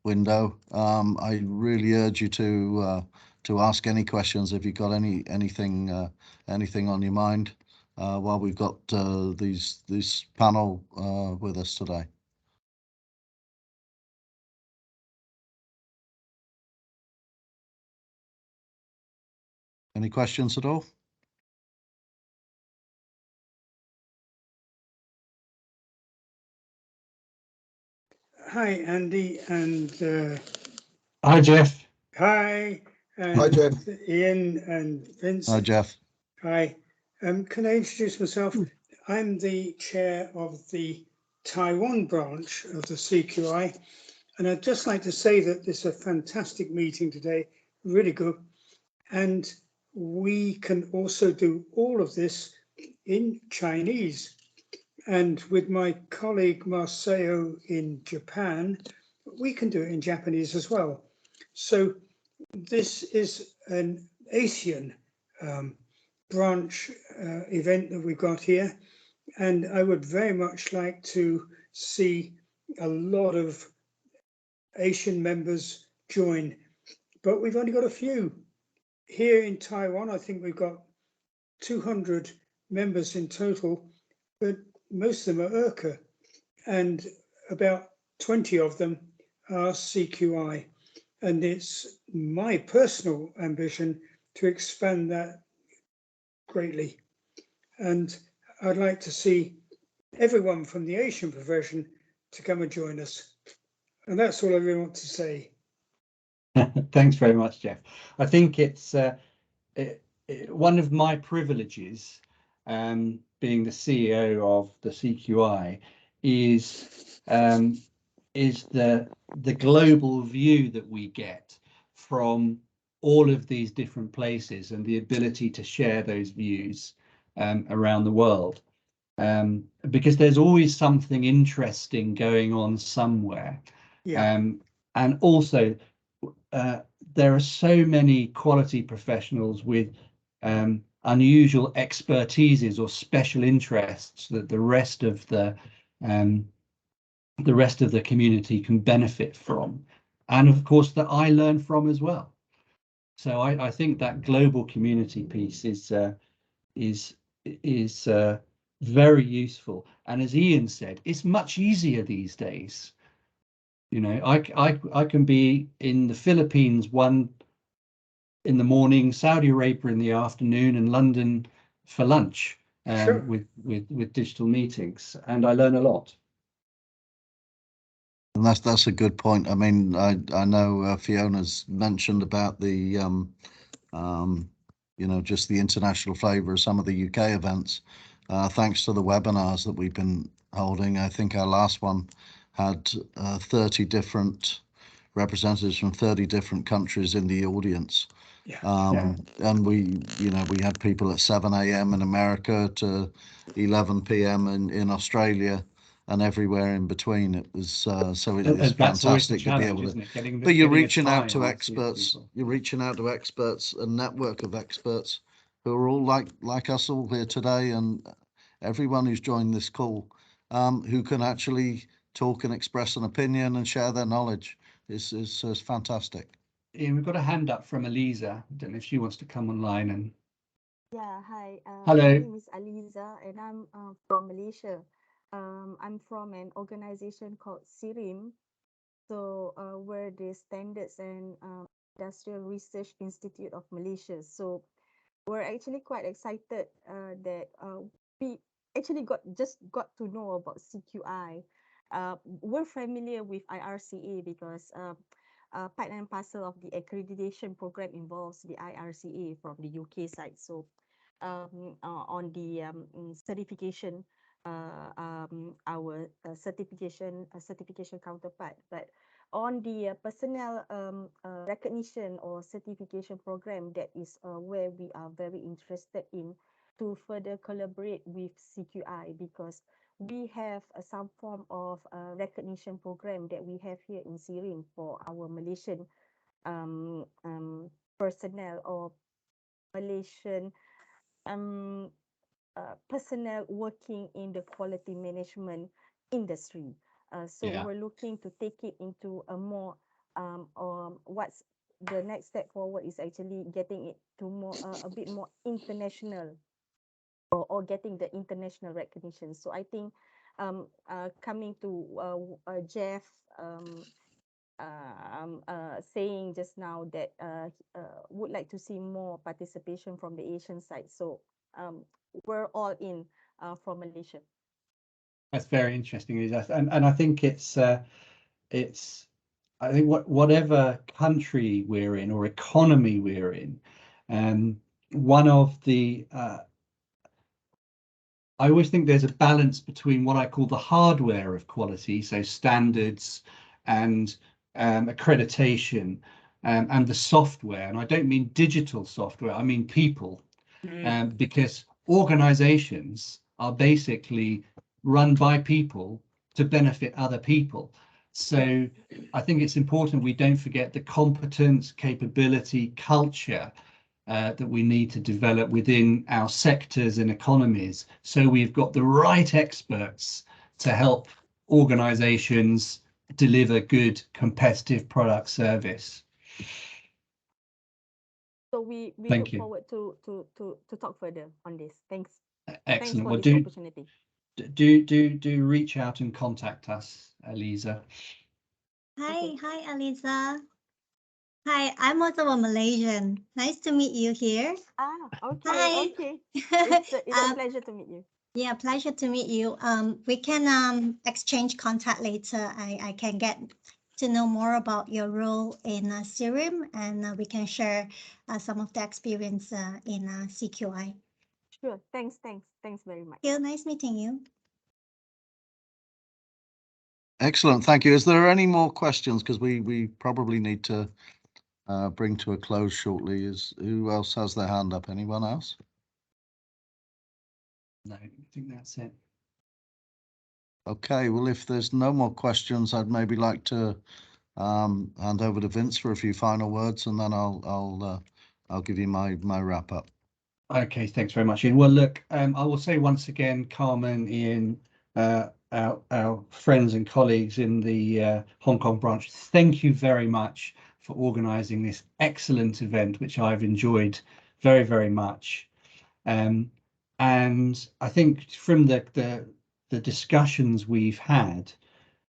window, I really urge you to ask any questions if you've got anything on your mind while we've got this panel with us today. Any questions at all? Hi, Andy, and Hi, Jeff. hi, and Hi, Jeff. Ian and Vince. Hi, Jeff. Hi. Can I introduce myself? I'm the chair of the Taiwan branch of the CQI, and I'd just like to say that this is a fantastic meeting today, really good. And we can also do all of this in Chinese. And with my colleague Marcelo in Japan, we can do it in Japanese as well. So this is an ASEAN branch event that we've got here. And I would very much like to see a lot of Asian members join, but we've only got a few. Here in Taiwan, I think we've got 200 members in total, but most of them are IRCA, and about 20 of them are CQI. And it's my personal ambition to expand that greatly. And I'd like to see everyone from the Asian profession to come and join us. And that's all I really want to say. Thanks very much, Jeff. I think it's one of my privileges, being the CEO of the CQI, is the global view that we get from all of these different places, and the ability to share those views around the world, because there's always something interesting going on somewhere. Yeah. And also there are so many quality professionals with unusual expertises or special interests that the rest of the community can benefit from, and of course that I learn from as well. So I think that global community piece is very useful. And as Ian said, it's much easier these days. You know, I can be in the Philippines one in the morning, Saudi Arabia in the afternoon, and London for lunch, Sure. with digital meetings, and I learn a lot. And that's a good point. I mean, I know Fiona's mentioned about the just the international flavour of some of the UK events. Thanks to the webinars that we've been holding, I think our last one had 30 different representatives from 30 different countries in the audience. And we had people at 7 a.m. in America to 11 p.m. in Australia and everywhere in between. It was so it is fantastic to be able to. But you're reaching out to experts. You're reaching out to experts, a network of experts who are all like us all here today, and everyone who's joined this call, who can actually talk and express an opinion and share their knowledge. Is fantastic. Ian, we've got a hand up from Eliza. I don't know if she wants to come online and. Yeah, hi. Hello. My name is Aliza, and I'm from Malaysia. I'm from an organization called SIRIM. So we're the Standards and Industrial Research Institute of Malaysia. So we're actually quite excited that we actually just got to know about CQI. We're familiar with IRCA because part and parcel of the accreditation program involves the IRCA from the UK side. So on the certification, our certification counterpart, but on the personnel recognition or certification program, that is where we are very interested in to further collaborate with CQI, because we have some form of recognition program that we have here in SIRIM for our Malaysian personnel or Malaysian personnel working in the quality management industry. So we're looking to take it into a more what's the next step forward is actually getting it to more a bit more international, or getting the international recognition. So I think coming to Jeff saying just now that would like to see more participation from the Asian side. So we're all in from Malaysia. That's very interesting, and I think I think whatever country we're in or economy we're in, one of the I always think there's a balance between what I call the hardware of quality, so standards and accreditation, and the software. And I don't mean digital software, I mean people, because organizations are basically run by people to benefit other people. So I think it's important we don't forget the competence, capability, culture that we need to develop within our sectors and economies, so we've got the right experts to help organizations deliver good competitive product service. So we look forward to talk further on this. Thanks. Excellent. Thanks for this opportunity. Do reach out and contact us, Eliza. Hi, Eliza. Hi, I'm also a Malaysian. Nice to meet you here. Okay. Hi. Okay. It's a pleasure to meet you. Yeah, pleasure to meet you. We can exchange contact later. I can get to know more about your role in SIRIM, and we can share some of the experience in CQI. Sure. Thanks very much. Yeah, nice meeting you. Excellent. Thank you. Is there any more questions? Because we probably need to bring to a close shortly. Who else has their hand up? Anyone else? No, I think that's it. Okay, well, if there's no more questions, I'd maybe like to hand over to Vince for a few final words, and then I'll give you my wrap up. Okay, thanks very much, Ian. Well, look, I will say once again, Carmen, Ian, our friends and colleagues in the Hong Kong branch, thank you very much for organising this excellent event, which I've enjoyed very, very much. And I think from the discussions we've had,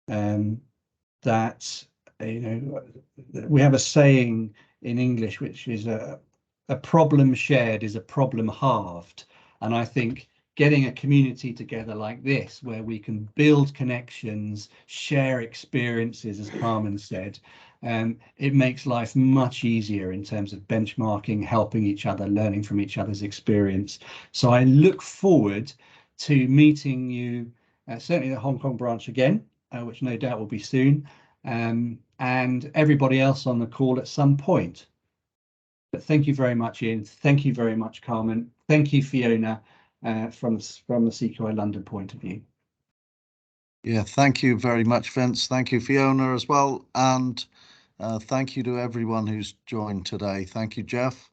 that we have a saying in English which is a problem shared is a problem halved, and I think getting a community together like this, where we can build connections, share experiences, as Carmen said, it makes life much easier in terms of benchmarking, helping each other, learning from each other's experience. So I look forward to meeting you, certainly the Hong Kong branch again, which no doubt will be soon, and everybody else on the call at some point. But thank you very much, Ian. Thank you very much, Carmen. Thank you, Fiona, from the CQI London point of view. Yeah, thank you very much, Vince. Thank you, Fiona, as well. And thank you to everyone who's joined today. Thank you, Jeff.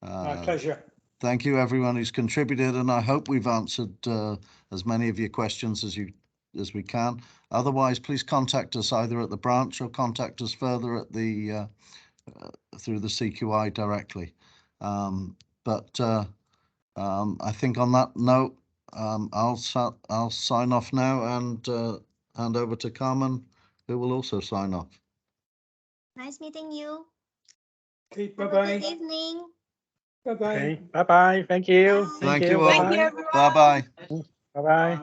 My pleasure. Thank you, everyone who's contributed, and I hope we've answered as many of your questions as we can. Otherwise, please contact us either at the branch or contact us further at the through the CQI directly. I think on that note, I'll sign off now and hand over to Carmen, who will also sign off. Nice meeting you. Okay, Have a bye-bye. good evening. Bye-bye. Okay, bye bye. Thank you. Bye. Thank you all. Thank you, everyone. Bye-bye. Bye bye.